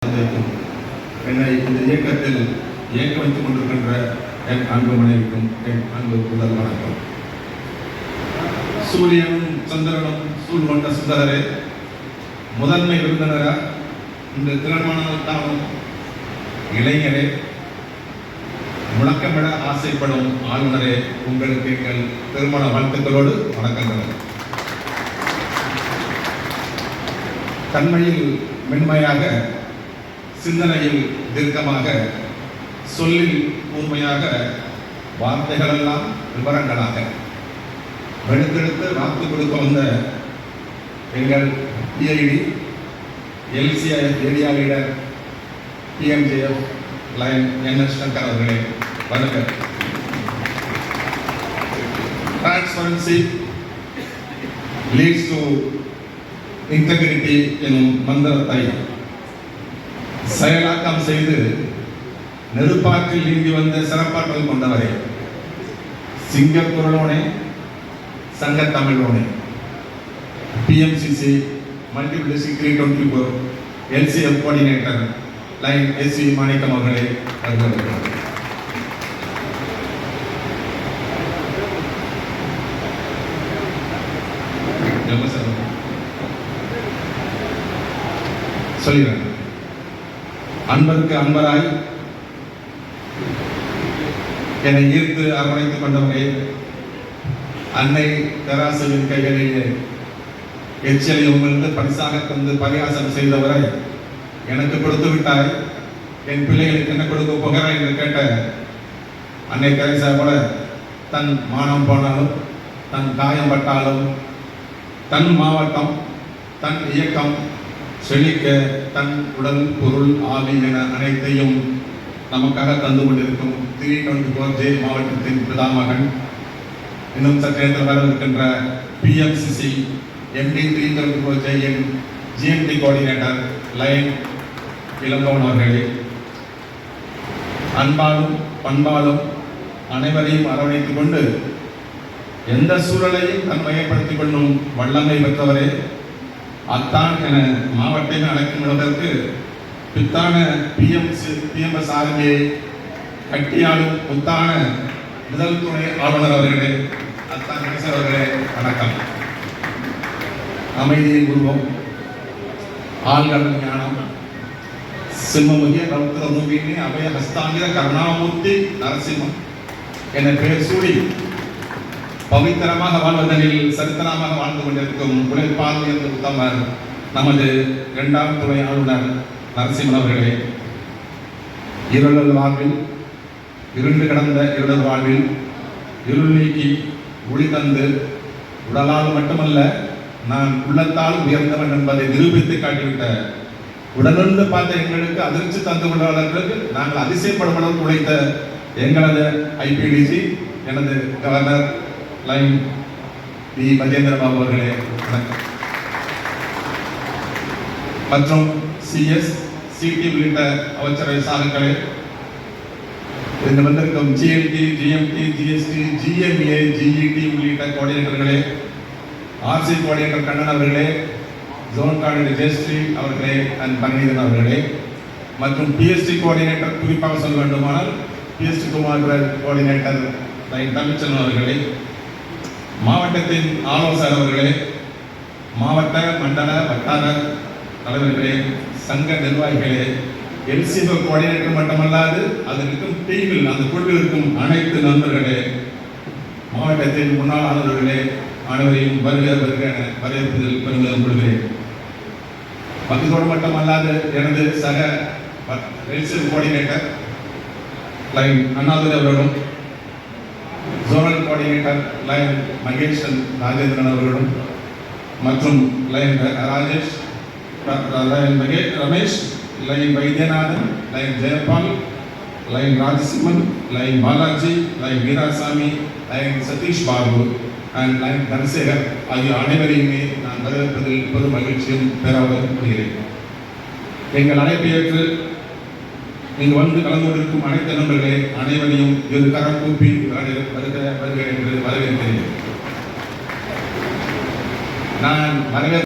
என்னை இந்த இயக்கத்தில் இயக்க வைத்துக் கொண்டிருக்கின்ற என் அன்பு மனைவிக்கும் என் அன்பு முதல் வணக்கம். சூரியனும் சந்திரனும் சூழ் கொண்ட சுந்தரரே, முதன்மை விருந்தினரா இந்த திருமணத்தான இளைஞரே, முழக்கமிட ஆசைப்படும் ஆளுநரே, உங்களுக்கு எங்கள் திருமண வாழ்த்துக்களோடு வணக்கங்கள். தன்மையில் மென்மையாக, சிந்தனையில் தீர்க்கமாக, சொல்லில் கூர்மையாக, வார்த்தைகளெல்லாம் விவரங்களாக வெடுத்தெடுத்து வாக்கு கொடுக்க வந்த எங்கள் PID LCIF area leader PMJF lion NS Sankar அவர்களே, வணக்கம். டிரான்ஸ்பரன்சி லீட்ஸ் டு இன்டெகிரிட்டி எனும் மந்திரத்தை செயலாக்கம் செய்து நெருப்பாற்றில் நீங்கி வந்த சிறப்பாற்றல் கொண்டவரே, சிங்கப்பூரோனே சங்க தமிழோனே, BMCC multiple district 324 LCF coordinator lion SV Manickam அவர்களே, சொல்லிடுறேன். அன்பருக்கு அன்பராய் என்னை ஈர்த்து அரவணைத்துக் கொண்டவரே, அன்னை தெராசுவின் கைகளிலே எச்சலை உமிழ்ந்து பரிசாக தந்து பரியாசம் செய்தவரை எனக்கு கொடுத்து விட்டாய், என் பிள்ளைகளுக்கு என்ன கொடுக்க போகிறாய் என்று கேட்ட அன்னை தெரசா கூட தன் மானம் போனாலும், தன் காயம் பட்டாலும், தன் மாவட்டம், தன் இயக்கம் செழிக்க தன் உடல் பொருள் ஆவி என அனைத்தையும் நமக்காக தந்து கொண்டிருக்கும் 324 மாவட்டத்தின் பிதாமகன், இன்னும் சற்று நேரத்தில் வரவிருக்கின்ற BMCC MD 324 GMT coordinator lion Elangovan அவர்களே, அன்பாலும் பண்பாலும் அனைவரையும் அரவணைத்துக் கொண்டு எந்த சூழலையும் தன்மையப்படுத்திக் கொள்ளும் வல்லமை பெற்றவரே, அத்தான் என மாவட்டத்தை அழைக்கும் விடுவதற்கு பித்தான பிஎம்எஸ் ஆர்மியை கட்டியாலும் புத்தான முதல் துணை ஆளுநர் அவர்களே, அத்தான் கணேசன் அவர்களே, வணக்கம். அமைதியின் உருவம், ஆள்கள் ஞானம், சிம்மமுகிய ரௌத்ர ரூபினி அபய ஹஸ்தாங்கிர கருணாமூர்த்தி நரசிம்மம் என பெயர் சூடி பவித்திரமாக வாழ்வதனில் சரித்திரமாக வாழ்ந்து கொண்டிருக்கும் உழைப்பால் உயர்ந்த உத்தமர் நமது 2ஆம் துணை ஆளுநர் நரசிம்மன் அவர்களே, இருளல் வாழ்வில் இருண்டு கிடந்த இருளல் வாழ்வில் இருள் நீக்கி ஒளி தந்து உடலால் மட்டுமல்ல நான் உள்ளத்தால் உயர்ந்தவன் என்பதை நிரூபித்து காட்டிவிட்ட உடனிருந்து பார்த்த எங்களுக்கு அதிர்ச்சி தந்து கொண்டவர்களுக்கு நாங்கள் அதிசயப்படும் அளவுக்கு உழைத்த எங்களது ஐபிடிசி எனது governor lion D Mahendra Babu அவர்களே, மற்றும் சிஎஸ் சிடி உள்ளிட்ட அமைச்சரவை சாதனைகளே, இங்கு வந்திருக்கும் GLT GMT GST GMA GET உள்ளிட்ட கோஆர்டினேட்டர்களே, ஆர்சி கோஆர்டினேட்டர் கண்ணன் அவர்களே, ஜோன் கோஆர்டினேட்டர் ஜெயஸ்ரீ அவர்களே அண்ட் பரணிதன் அவர்களே, மற்றும் பிஎஸ்டி கோஆர்டினேட்டர் குறிப்பாக சொல்ல வேண்டுமானால் PST Kumar coordinator lion Tamilselvan அவர்களே, மாவட்டத்தின் ஆலோசகர் அவர்களே, மாவட்ட மண்டல வட்டார தலைவர்களே, சங்க நிர்வாகிகளே, எல்சிஎஃப் கோஆர்டினேட்டர் மட்டுமல்லாது அதில் இருக்கும் டீமில் அந்த குழுவில் இருக்கும் அனைத்து நண்பர்களே, மாவட்டத்தின் முன்னாள் ஆளுநர்களே, அனைவரையும் வருக வருக என வரவேற்பதில் பெருமிதம் கொள்கிறேன். பக்கத்தோடு மட்டுமல்லாது எனது சக எல்சிஎஃப் கோஆர்டினேட்டர் லைன் அண்ணாதுரை அவர்களும், zonal coordinator lion Maheshan Rajendran அவர்களும், மற்றும் lion Rajesh lion Ramesh, lion Vaidyanathan, lion Jayapal, lion Rajasimhan, lion Balaji, lion Veerasamy, lion Satish Babu and lion Dhanasekar ஆகிய அனைவரையுமே நான் வரவேற்பதில் பெரும் மகிழ்ச்சியும் பெறப்படுகிறேன். எங்கள் அழைப்பை ஏற்று இங்கு வந்து கலந்து கொண்டிருக்கும் அனைத்து நண்பர்களே, அனைவரையும் இரு கரம் கூப்பி வருக வருக என்று வரவேற்கிறேன். நான் வரவேற்க